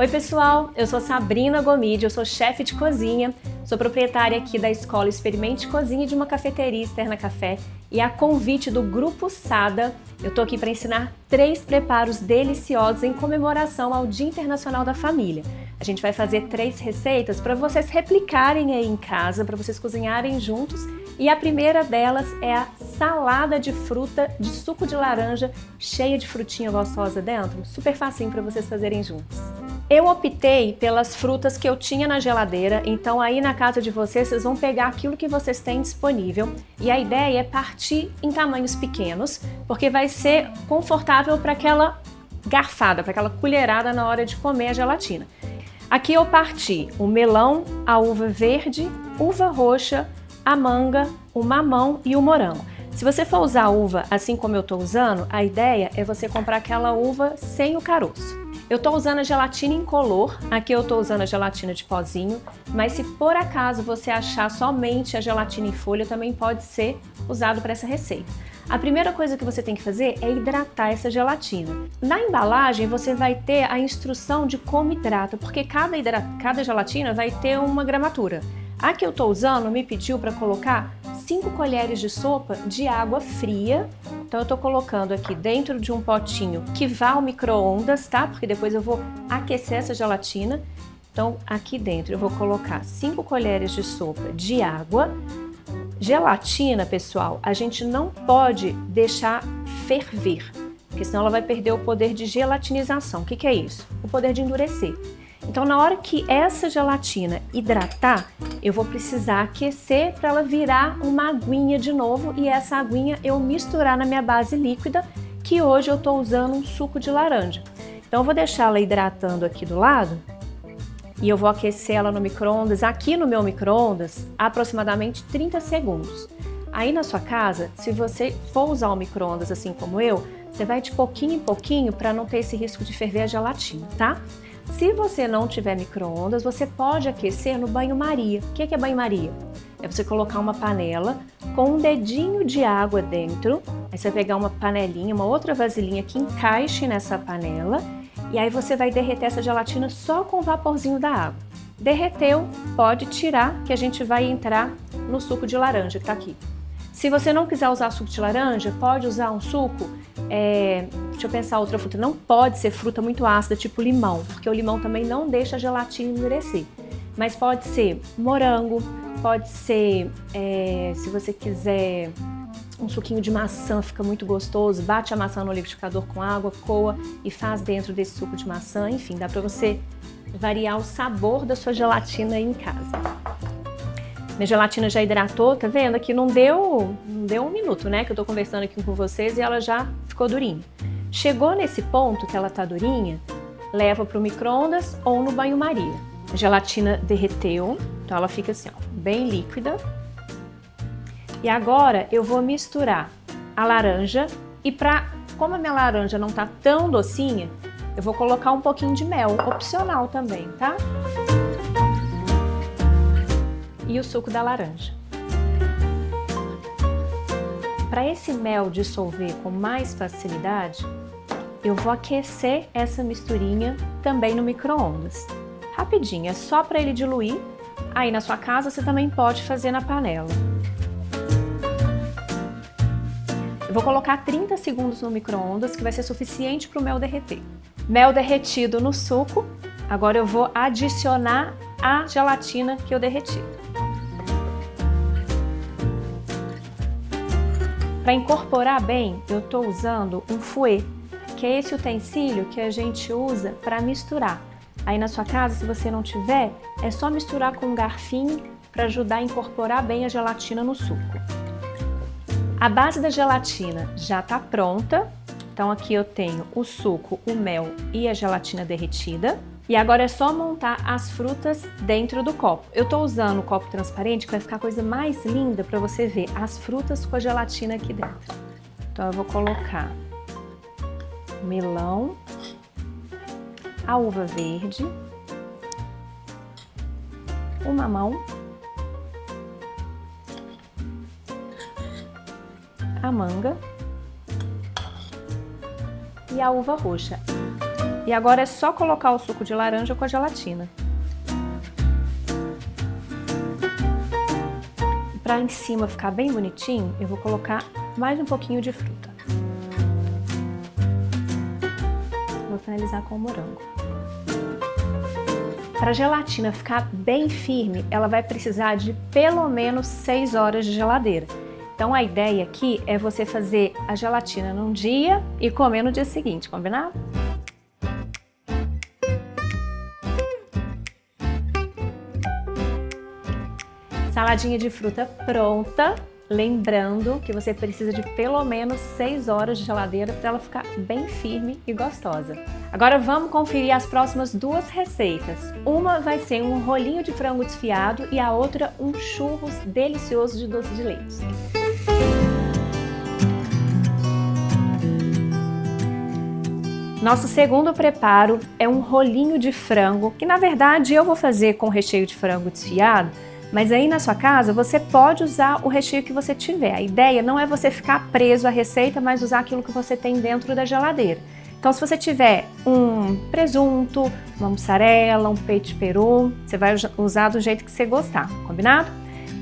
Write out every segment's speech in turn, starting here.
Oi pessoal, eu sou Sabrina Gomide, eu sou chefe de cozinha, sou proprietária aqui da Escola Experimente Cozinha de uma cafeteria Externa Café e a convite do Grupo Sada, eu tô aqui para ensinar 3 preparos deliciosos em comemoração ao Dia Internacional da Família. A gente vai fazer 3 receitas para vocês replicarem aí em casa, para vocês cozinharem juntos. E a primeira delas é a salada de fruta de suco de laranja, cheia de frutinha gostosa dentro. Super facinho para vocês fazerem juntos. Eu optei pelas frutas que eu tinha na geladeira, então aí na casa de vocês vão pegar aquilo que vocês têm disponível. E a ideia é partir em tamanhos pequenos, porque vai ser confortável para aquela garfada, para aquela colherada na hora de comer a gelatina. Aqui eu parti o melão, a uva verde, uva roxa, a manga, o mamão e o morango. Se você for usar a uva assim como eu estou usando, a ideia é você comprar aquela uva sem o caroço. Eu estou usando a gelatina incolor, aqui eu estou usando a gelatina de pozinho, mas se por acaso você achar somente a gelatina em folha, também pode ser usado para essa receita. A primeira coisa que você tem que fazer é hidratar essa gelatina. Na embalagem você vai ter a instrução de como hidrata, porque cada gelatina vai ter uma gramatura. A que eu estou usando me pediu para colocar 5 colheres de sopa de água fria. Então eu estou colocando aqui dentro de um potinho que vá ao micro-ondas, tá? Porque depois eu vou aquecer essa gelatina. Então aqui dentro eu vou colocar 5 colheres de sopa de água. Gelatina, pessoal, a gente não pode deixar ferver, porque senão ela vai perder o poder de gelatinização. O que é isso? O poder de endurecer. Então, na hora que essa gelatina hidratar, eu vou precisar aquecer para ela virar uma aguinha de novo e essa aguinha eu misturar na minha base líquida, que hoje eu estou usando um suco de laranja. Então, eu vou deixar ela hidratando aqui do lado e eu vou aquecer ela no micro-ondas, aqui no meu micro-ondas, aproximadamente 30 segundos. Aí na sua casa, se você for usar o micro-ondas assim como eu, você vai de pouquinho em pouquinho para não ter esse risco de ferver a gelatina, tá? Se você não tiver micro-ondas, você pode aquecer no banho-maria. O que é banho-maria? É você colocar uma panela com um dedinho de água dentro, aí você vai pegar uma panelinha, uma outra vasilhinha que encaixe nessa panela, e aí você vai derreter essa gelatina só com o vaporzinho da água. Derreteu, pode tirar, que a gente vai entrar no suco de laranja que tá aqui. Se você não quiser usar suco de laranja, pode usar um suco, deixa eu pensar outra fruta, não pode ser fruta muito ácida, tipo limão, porque o limão também não deixa a gelatina endurecer. Mas pode ser morango, pode ser, se você quiser, um suquinho de maçã, fica muito gostoso, bate a maçã no liquidificador com água, coa e faz dentro desse suco de maçã, enfim, dá pra você variar o sabor da sua gelatina aí em casa. Minha gelatina já hidratou, tá vendo? Aqui não deu um minuto, né? Que eu tô conversando aqui com vocês e ela já ficou durinha. Chegou nesse ponto que ela tá durinha, leva pro micro-ondas ou no banho-maria. A gelatina derreteu, então ela fica assim, ó, bem líquida. E agora eu vou misturar a laranja e como a minha laranja não tá tão docinha, eu vou colocar um pouquinho de mel, opcional também, tá? E o suco da laranja. Para esse mel dissolver com mais facilidade, eu vou aquecer essa misturinha também no micro-ondas. Rapidinho, é só para ele diluir. Aí na sua casa você também pode fazer na panela. Eu vou colocar 30 segundos no micro-ondas, que vai ser suficiente para o mel derreter. Mel derretido no suco, agora eu vou adicionar a gelatina que eu derreti. Para incorporar bem, eu estou usando um fouet, que é esse utensílio que a gente usa para misturar. Aí na sua casa, se você não tiver, é só misturar com um garfinho para ajudar a incorporar bem a gelatina no suco. A base da gelatina já está pronta, então aqui eu tenho o suco, o mel e a gelatina derretida. E agora é só montar as frutas dentro do copo. Eu tô usando o copo transparente, que vai ficar a coisa mais linda para você ver as frutas com a gelatina aqui dentro. Então eu vou colocar o melão, a uva verde, o mamão, a manga e a uva roxa. E agora é só colocar o suco de laranja com a gelatina. E para em cima ficar bem bonitinho, eu vou colocar mais um pouquinho de fruta. Vou finalizar com o morango. Para a gelatina ficar bem firme, ela vai precisar de pelo menos 6 horas de geladeira. Então a ideia aqui é você fazer a gelatina num dia e comer no dia seguinte, combinado? Saladinha de fruta pronta, lembrando que você precisa de pelo menos 6 horas de geladeira para ela ficar bem firme e gostosa. Agora vamos conferir as próximas 2 receitas. Uma vai ser um rolinho de frango desfiado e a outra um churros delicioso de doce de leite. Nosso segundo preparo é um rolinho de frango, que na verdade eu vou fazer com recheio de frango desfiado, mas aí na sua casa você pode usar o recheio que você tiver. A ideia não é você ficar preso à receita, mas usar aquilo que você tem dentro da geladeira. Então se você tiver um presunto, uma mussarela, um peito de peru, você vai usar do jeito que você gostar, combinado?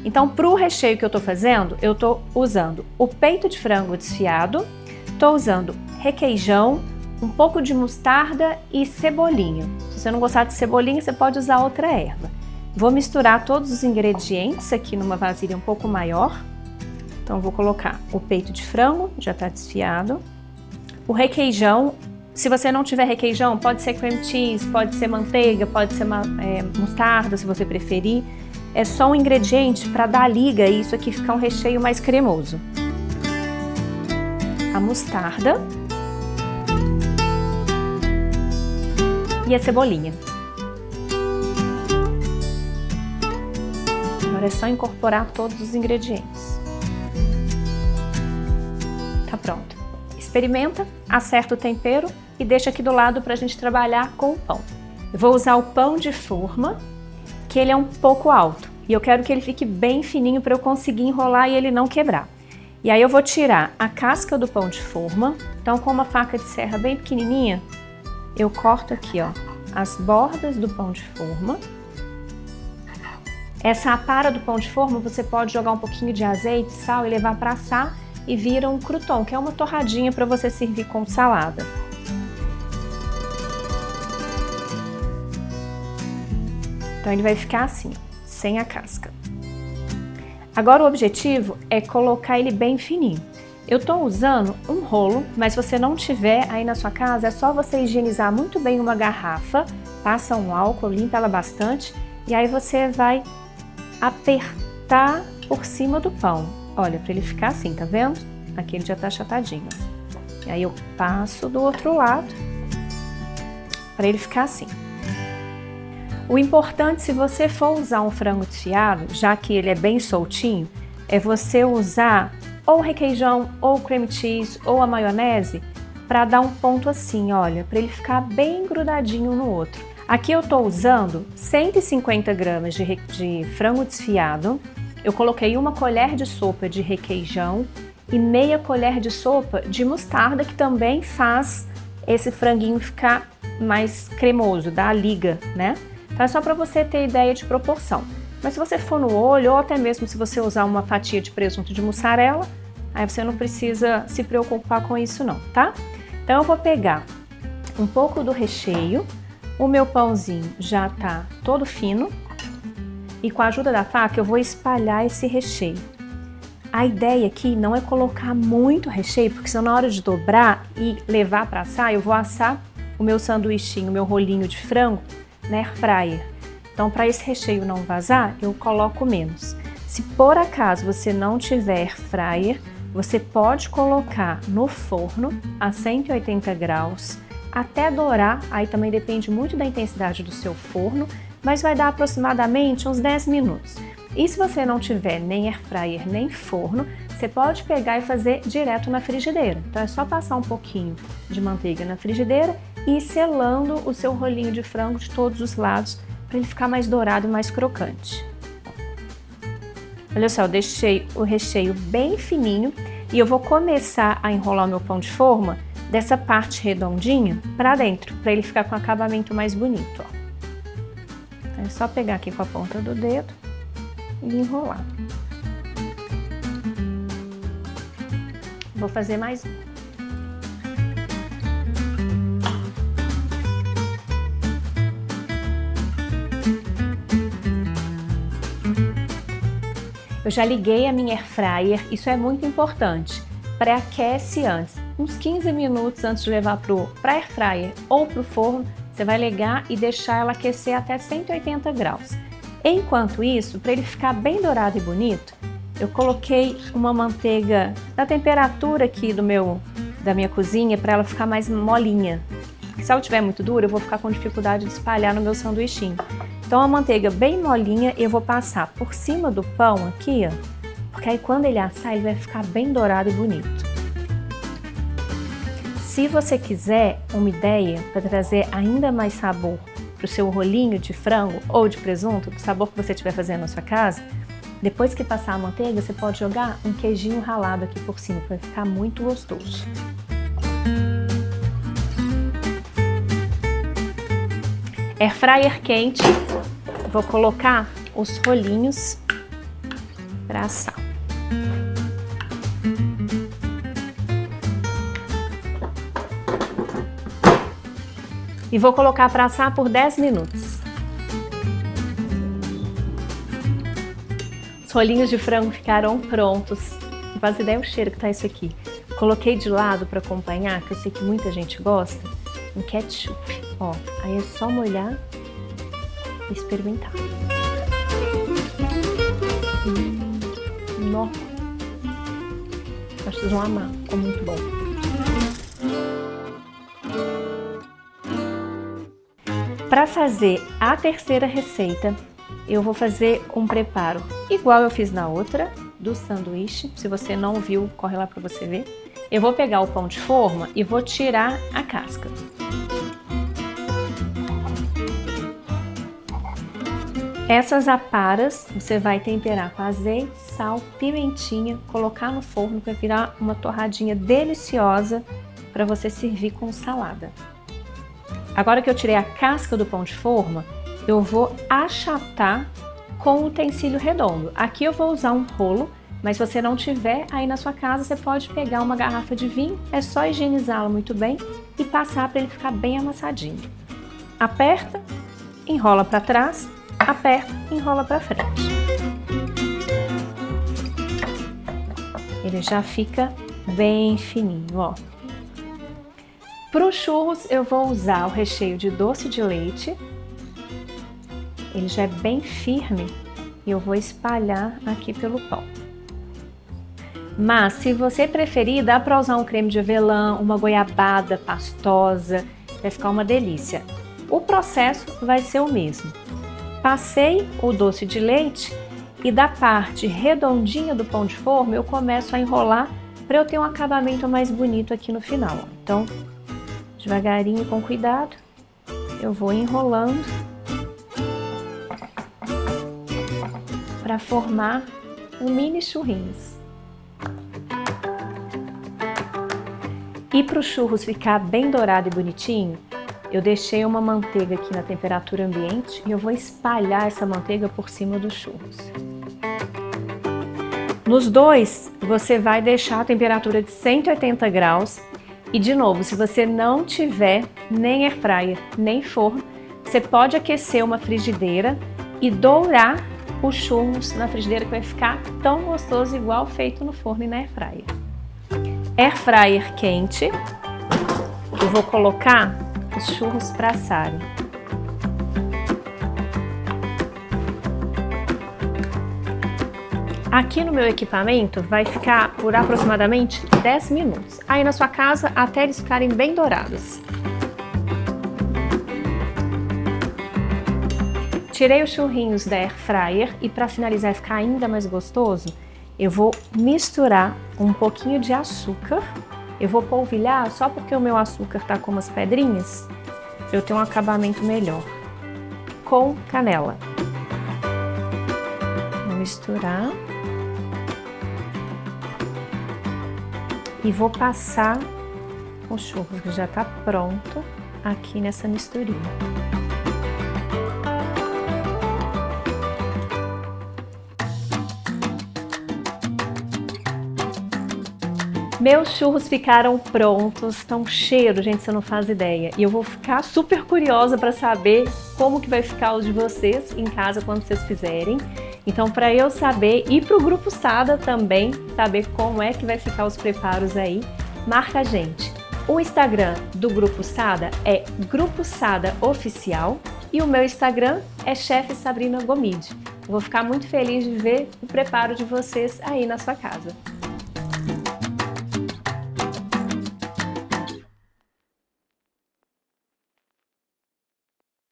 Então para o recheio que eu estou fazendo, eu estou usando o peito de frango desfiado, estou usando requeijão, um pouco de mostarda e cebolinha. Se você não gostar de cebolinha, você pode usar outra erva. Vou misturar todos os ingredientes aqui numa vasilha um pouco maior. Então vou colocar o peito de frango, já está desfiado. O requeijão, se você não tiver requeijão, pode ser cream cheese, pode ser manteiga, pode ser mostarda, se você preferir. É só um ingrediente para dar liga e isso aqui ficar um recheio mais cremoso. A mostarda. E a cebolinha. Agora é só incorporar todos os ingredientes. Tá pronto. Experimenta, acerta o tempero e deixa aqui do lado para a gente trabalhar com o pão. Eu vou usar o pão de forma, que ele é um pouco alto. E eu quero que ele fique bem fininho para eu conseguir enrolar e ele não quebrar. E aí eu vou tirar a casca do pão de forma. Então com uma faca de serra bem pequenininha, eu corto aqui, ó, as bordas do pão de forma. Essa apara do pão de forma você pode jogar um pouquinho de azeite, sal e levar para assar e vira um crouton, que é uma torradinha para você servir com salada. Então ele vai ficar assim, sem a casca. Agora o objetivo é colocar ele bem fininho. Eu estou usando um rolo, mas se você não tiver aí na sua casa, é só você higienizar muito bem uma garrafa, passa um álcool, limpa ela bastante e aí você vai apertar por cima do pão. Olha, para ele ficar assim, tá vendo? Aqui ele já tá achatadinho. E aí eu passo do outro lado para ele ficar assim. O importante, se você for usar um frango desfiado, já que ele é bem soltinho, é você usar ou requeijão, ou cream cheese, ou a maionese, para dar um ponto assim, olha, para ele ficar bem grudadinho no outro. Aqui eu estou usando 150 gramas de frango desfiado, eu coloquei 1 colher de sopa de requeijão e meia colher de sopa de mostarda, que também faz esse franguinho ficar mais cremoso, dá a liga, né? Então é só para você ter ideia de proporção. Mas se você for no olho, ou até mesmo se você usar uma fatia de presunto de mussarela, aí você não precisa se preocupar com isso não, tá? Então eu vou pegar um pouco do recheio, o meu pãozinho já tá todo fino, e com a ajuda da faca eu vou espalhar esse recheio. A ideia aqui não é colocar muito recheio, porque senão na hora de dobrar e levar para assar, eu vou assar o meu sanduichinho, o meu rolinho de frango na air fryer. Então, para esse recheio não vazar, eu coloco menos. Se por acaso você não tiver air fryer, você pode colocar no forno a 180 graus até dourar, aí também depende muito da intensidade do seu forno, mas vai dar aproximadamente uns 10 minutos. E se você não tiver nem air fryer nem forno, você pode pegar e fazer direto na frigideira. Então é só passar um pouquinho de manteiga na frigideira e ir selando o seu rolinho de frango de todos os lados para ele ficar mais dourado e mais crocante. Olha só, eu deixei o recheio bem fininho e eu vou começar a enrolar o meu pão de forma dessa parte redondinha para dentro, para ele ficar com um acabamento mais bonito, ó. É só pegar aqui com a ponta do dedo e enrolar. Vou fazer mais um. Eu já liguei a minha air fryer, isso é muito importante. Pré-aquece antes, uns 15 minutos antes de levar para air fryer ou para o forno, você vai ligar e deixar ela aquecer até 180 graus. Enquanto isso, para ele ficar bem dourado e bonito, eu coloquei uma manteiga da temperatura aqui da minha cozinha para ela ficar mais molinha. Se ela estiver muito dura, eu vou ficar com dificuldade de espalhar no meu sanduichinho. Então a manteiga bem molinha eu vou passar por cima do pão aqui, ó, porque aí quando ele assar ele vai ficar bem dourado e bonito. Se você quiser uma ideia para trazer ainda mais sabor para o seu rolinho de frango ou de presunto, do sabor que você estiver fazendo na sua casa, depois que passar a manteiga você pode jogar um queijinho ralado aqui por cima, vai ficar muito gostoso. Air fryer quente, vou colocar os rolinhos para assar. E vou colocar para assar por 10 minutos. Os rolinhos de frango ficaram prontos. Não faz ideia o cheiro que tá isso aqui. Coloquei de lado para acompanhar, que eu sei que muita gente gosta, um ketchup. Ó, aí é só molhar e experimentar. Nossa, acho que vocês vão amar, ficou muito bom. Para fazer a terceira receita, eu vou fazer um preparo igual eu fiz na outra, do sanduíche. Se você não viu, corre lá para você ver. Eu vou pegar o pão de forma e vou tirar a casca. Essas aparas você vai temperar com azeite, sal, pimentinha, colocar no forno para virar uma torradinha deliciosa para você servir com salada. Agora que eu tirei a casca do pão de forma, eu vou achatar com um utensílio redondo. Aqui eu vou usar um rolo, mas se você não tiver aí na sua casa, você pode pegar uma garrafa de vinho, é só higienizá-la muito bem e passar para ele ficar bem amassadinho. Aperta, enrola para trás, aperta, enrola para frente. Ele já fica bem fininho, ó. Para os churros eu vou usar o recheio de doce de leite. Ele já é bem firme e eu vou espalhar aqui pelo pão. Mas se você preferir, dá para usar um creme de avelã, uma goiabada pastosa, vai ficar uma delícia. O processo vai ser o mesmo. Passei o doce de leite e da parte redondinha do pão de forma eu começo a enrolar para eu ter um acabamento mais bonito aqui no final. Então, devagarinho, com cuidado, eu vou enrolando para formar um mini churrinhos. E para os churros ficar bem dourado e bonitinho, eu deixei uma manteiga aqui na temperatura ambiente e eu vou espalhar essa manteiga por cima dos churros. Nos dois, você vai deixar a temperatura de 180 graus e, de novo, se você não tiver nem air fryer, nem forno, você pode aquecer uma frigideira e dourar os churros na frigideira, que vai ficar tão gostoso igual feito no forno e na air fryer. Air fryer quente, eu vou colocar os churros para assarem. Aqui no meu equipamento vai ficar por aproximadamente 10 minutos. Aí na sua casa até eles ficarem bem dourados. Tirei os churrinhos da air fryer e para finalizar e ficar ainda mais gostoso, eu vou misturar um pouquinho de açúcar. Eu vou polvilhar só porque o meu açúcar tá com umas pedrinhas, eu tenho um acabamento melhor. Com canela. Vou misturar. E vou passar o churros que já está pronto aqui nessa misturinha. Meus churros ficaram prontos, estão cheiros, gente, você não faz ideia. E eu vou ficar super curiosa para saber como que vai ficar os de vocês em casa quando vocês fizerem. Então, para eu saber e para o Grupo Sada também saber como é que vai ficar os preparos aí, marca a gente. O Instagram do Grupo Sada é Grupo Sada Oficial e o meu Instagram é Chef Sabrina Gomide. Eu vou ficar muito feliz de ver o preparo de vocês aí na sua casa.